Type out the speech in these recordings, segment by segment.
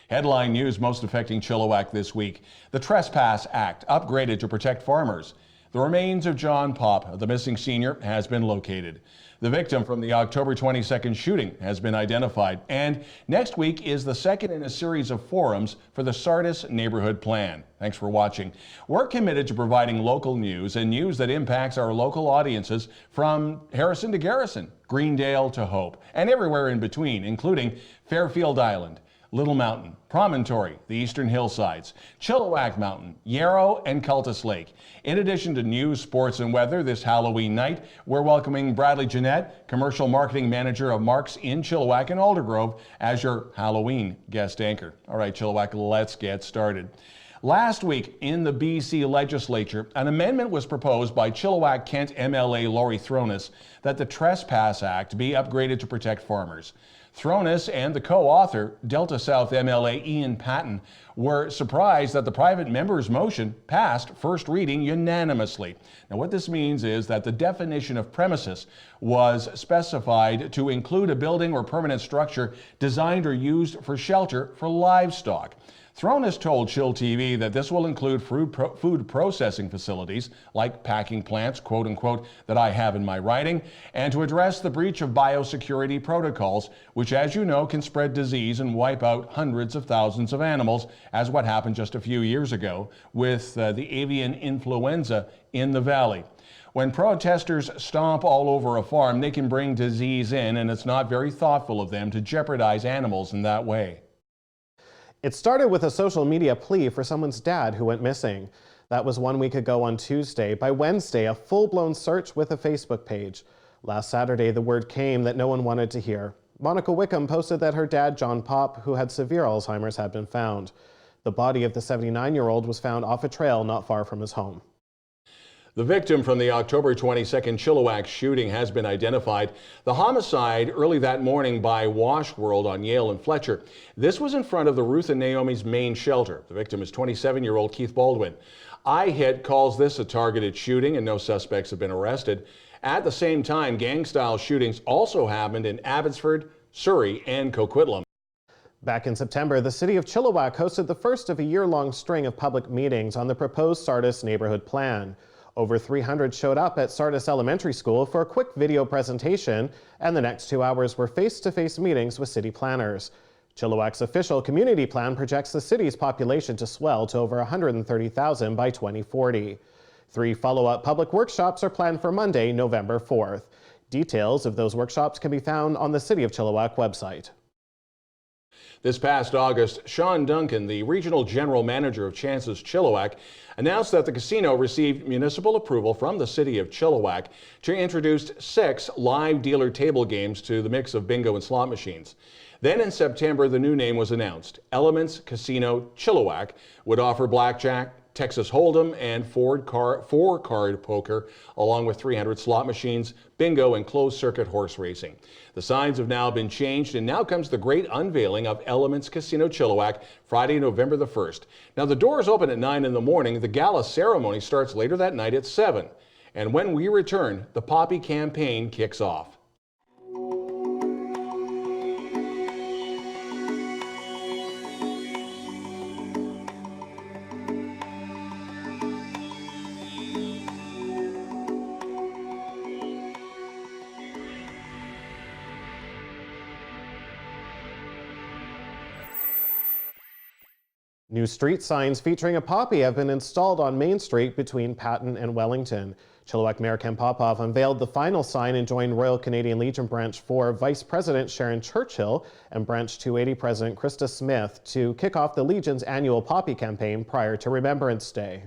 Headline news most affecting Chilliwack this week. The Trespass Act upgraded to protect farmers. The remains of John Pop, the missing senior, has been located. The victim from the October 22nd shooting has been identified. And next week is the second in a series of forums for the Sardis Neighborhood Plan. Thanks for watching. We're committed to providing local news and news that impacts our local audiences from Harrison to Garrison, Greendale to Hope, and everywhere in between, including Fairfield Island, Little Mountain, Promontory, the Eastern Hillsides, Chilliwack Mountain, Yarrow, and Cultus Lake. In addition to news, sports, and weather this Halloween night, we're welcoming Bradley Gionet, Commercial Marketing Manager of Mark's in Chilliwack and Aldergrove, as your Halloween guest anchor. All right, Chilliwack, let's get started. Last week in the BC legislature, an amendment was proposed by Chilliwack Kent MLA Laurie Throness that the Trespass Act be upgraded to protect farmers. Throness and the co-author, Delta South MLA Ian Patton, were surprised that the private member's motion passed first reading unanimously. Now, what this means is that the definition of premises was specified to include a building or permanent structure designed or used for shelter for livestock. Throness told chillTV that this will include food processing facilities like packing plants, quote unquote, that I have in my writing, and to address the breach of biosecurity protocols, which, as you know, can spread disease and wipe out hundreds of thousands of animals, as what happened just a few years ago with the avian influenza in the valley. When protesters stomp all over a farm, they can bring disease in, and it's not very thoughtful of them to jeopardize animals in that way. It started with a social media plea for someone's dad who went missing. That was 1 week ago on Tuesday. By Wednesday, a full-blown search with a Facebook page. Last Saturday, the word came that no one wanted to hear. Monica Wickham posted that her dad, John Pop, who had severe Alzheimer's, had been found. The body of the 79-year-old was found off a trail not far from his home. The victim from the October 22nd Chilliwack shooting has been identified. The homicide early that morning by Wash World on Yale and Fletcher. This was in front of the Ruth and Naomi's main shelter. The victim is 27-year-old Keith Baldwin. iHit calls this a targeted shooting and no suspects have been arrested. At the same time, gang-style shootings also happened in Abbotsford, Surrey, and Coquitlam. Back in September, the city of Chilliwack hosted the first of a year-long string of public meetings on the proposed Sardis Neighborhood Plan. Over 300 showed up at Sardis Elementary School for a quick video presentation, and the next 2 hours were face-to-face meetings with city planners. Chilliwack's official community plan projects the city's population to swell to over 130,000 by 2040. 3 follow-up public workshops are planned for Monday, November 4th. Details of those workshops can be found on the City of Chilliwack website. This past August, Sean Duncan, the Regional General Manager of Chances Chilliwack, announced that the casino received municipal approval from the City of Chilliwack to introduce 6 live dealer table games to the mix of bingo and slot machines. Then in September, the new name was announced. Elements Casino Chilliwack would offer blackjack, Texas Hold'em, and four-card poker, along with 300 slot machines, bingo, and closed-circuit horse racing. The signs have now been changed, and now comes the great unveiling of Elements Casino Chilliwack, Friday, November the 1st. Now, the doors open at 9 in the morning. The gala ceremony starts later that night at 7. And when we return, the Poppy campaign kicks off. New street signs featuring a poppy have been installed on Main Street between Patton and Wellington. Chilliwack Mayor Ken Popov unveiled the final sign and joined Royal Canadian Legion Branch 4 Vice President Sharon Churchill and Branch 280 President Krista Smith to kick off the Legion's annual poppy campaign prior to Remembrance Day.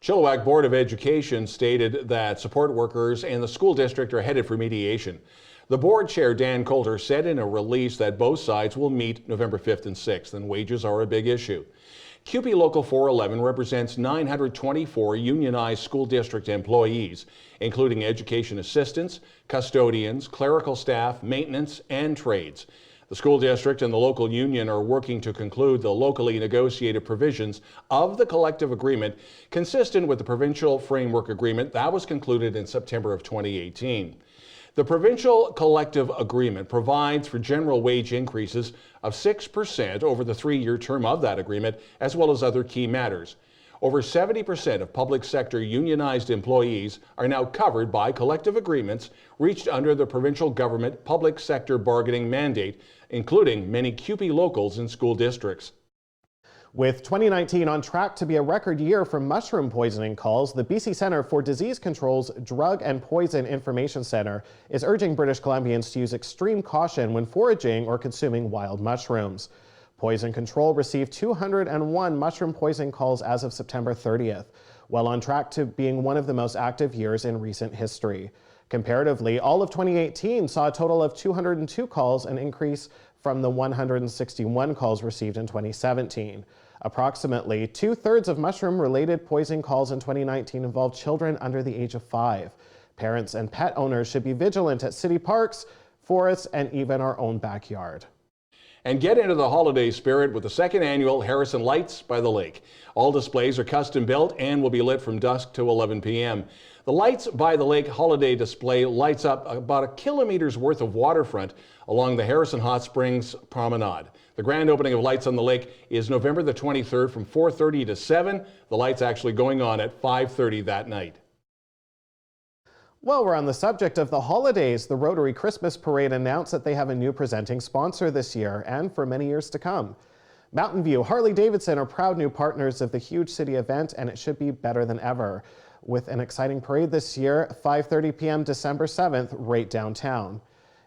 Chilliwack Board of Education stated that support workers and the school district are headed for mediation. The board chair, Dan Coulter, said in a release that both sides will meet November 5th and 6th, and wages are a big issue. CUPE Local 411 represents 924 unionized school district employees, including education assistants, custodians, clerical staff, maintenance, and trades. The school district and the local union are working to conclude the locally negotiated provisions of the collective agreement consistent with the provincial framework agreement that was concluded in September of 2018. The provincial collective agreement provides for general wage increases of 6% over the 3-year term of that agreement, as well as other key matters. Over 70% of public sector unionized employees are now covered by collective agreements reached under the provincial government public sector bargaining mandate, including many CUPE locals in school districts. With 2019 on track to be a record year for mushroom poisoning calls, the BC Centre for Disease Control's Drug and Poison Information Centre is urging British Columbians to use extreme caution when foraging or consuming wild mushrooms. Poison Control received 201 mushroom poisoning calls as of September 30th, well on track to being one of the most active years in recent history. Comparatively, all of 2018 saw a total of 202 calls, an increase from the 161 calls received in 2017. Approximately 2/3 of mushroom-related poisoning calls in 2019 involved children under the age of 5. Parents and pet owners should be vigilant at city parks, forests, and even our own backyard. And get into the holiday spirit with the second annual Harrison Lights by the Lake. All displays are custom built and will be lit from dusk to 11 p.m. The Lights by the Lake holiday display lights up about a kilometer's worth of waterfront along the Harrison Hot Springs Promenade. The grand opening of Lights on the Lake is November the 23rd from 4:30 to 7. The lights actually going on at 5:30 that night. While we're on the subject of the holidays, the Rotary Christmas Parade announced that they have a new presenting sponsor this year and for many years to come. Mountain View Harley-Davidson are proud new partners of the huge city event, and it should be better than ever. With an exciting parade this year, 5:30 p.m. December 7th, right downtown.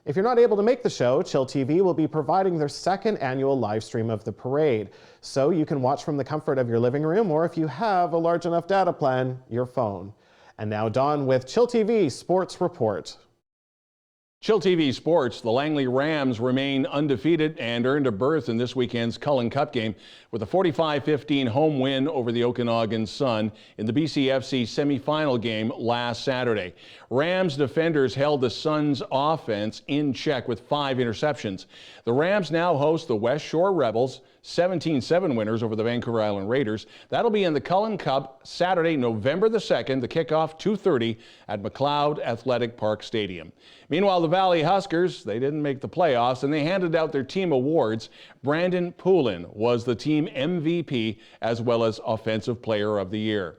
If you're not able to make the show, chillTV will be providing their second annual live stream of the parade, so you can watch from the comfort of your living room, or if you have a large enough data plan, your phone. And now Don with chillTV Sports Report. chillTV Sports, the Langley Rams remain undefeated and earned a berth in this weekend's Cullen Cup game with a 45-15 home win over the Okanagan Sun in the BCFC semifinal game last Saturday. Rams defenders held the Suns' offense in check with 5 interceptions. The Rams now host the West Shore Rebels, 17-7 winners over the Vancouver Island Raiders. That'll be in the Cullen Cup Saturday, November the 2nd, the kickoff 2:30 at McLeod Athletic Park Stadium. Meanwhile, the Valley Huskers, they didn't make the playoffs and they handed out their team awards. Brandon Poulin was the team MVP as well as Offensive Player of the Year.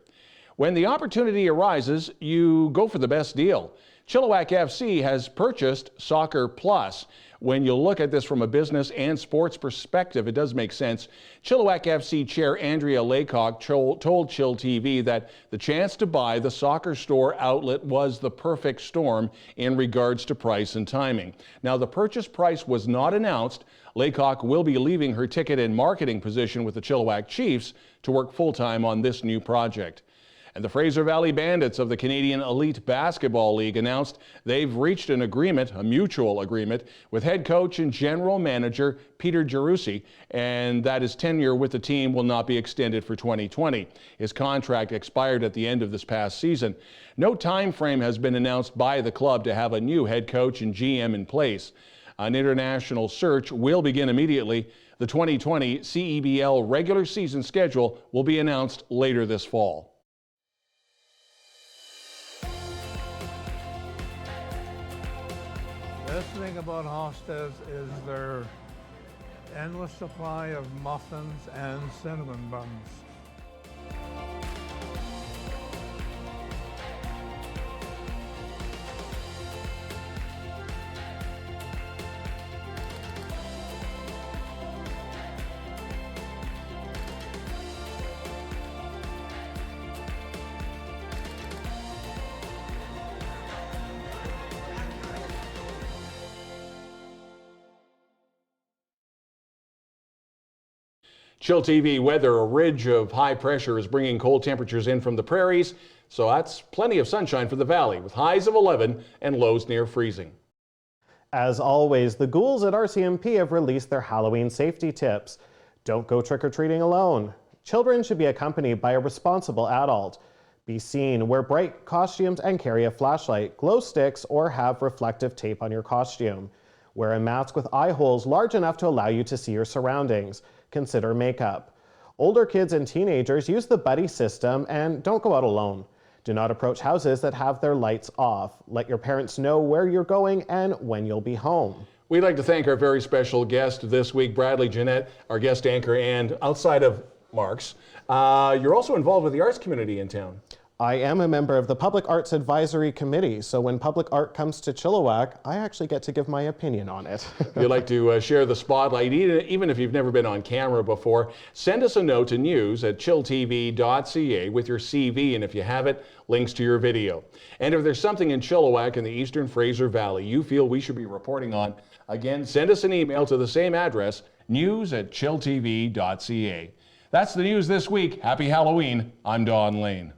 When the opportunity arises, you go for the best deal. Chilliwack FC has purchased Soccer Plus. When you look at this from a business and sports perspective, it does make sense. Chilliwack FC Chair Andrea Laycock told chillTV that the chance to buy the soccer store outlet was the perfect storm in regards to price and timing. Now, the purchase price was not announced. Laycock will be leaving her ticket and marketing position with the Chilliwack Chiefs to work full-time on this new project. And the Fraser Valley Bandits of the Canadian Elite Basketball League announced they've reached an agreement, a mutual agreement, with head coach and general manager Peter Gerussi, and that his tenure with the team will not be extended for 2020. His contract expired at the end of this past season. No time frame has been announced by the club to have a new head coach and GM in place. An international search will begin immediately. The 2020 CEBL regular season schedule will be announced later this fall. The best thing about Hofstede's is their endless supply of muffins and cinnamon buns. chillTV weather, a ridge of high pressure is bringing cold temperatures in from the prairies, so that's plenty of sunshine for the valley with highs of 11 and lows near freezing. As always, the ghouls at RCMP have released their Halloween safety tips. Don't go trick-or-treating alone. Children should be accompanied by a responsible adult. Be seen, wear bright costumes and carry a flashlight, glow sticks, or have reflective tape on your costume. Wear a mask with eye holes large enough to allow you to see your surroundings. Consider makeup. Older kids and teenagers use the buddy system and don't go out alone. Do not approach houses that have their lights off. Let your parents know where you're going and when you'll be home. We'd like to thank our very special guest this week, Bradley Gionet, our guest anchor, and outside of Mark's, you're also involved with the arts community in town. I am a member of the Public Arts Advisory Committee, so when public art comes to Chilliwack, I actually get to give my opinion on it. If you'd like to share the spotlight, even if you've never been on camera before, send us a note to news@chilltv.ca with your CV, and if you have it, links to your video. And if there's something in Chilliwack in the Eastern Fraser Valley you feel we should be reporting on, again, send us an email to the same address, news@chilltv.ca. That's the news this week. Happy Halloween. I'm Don Lehn.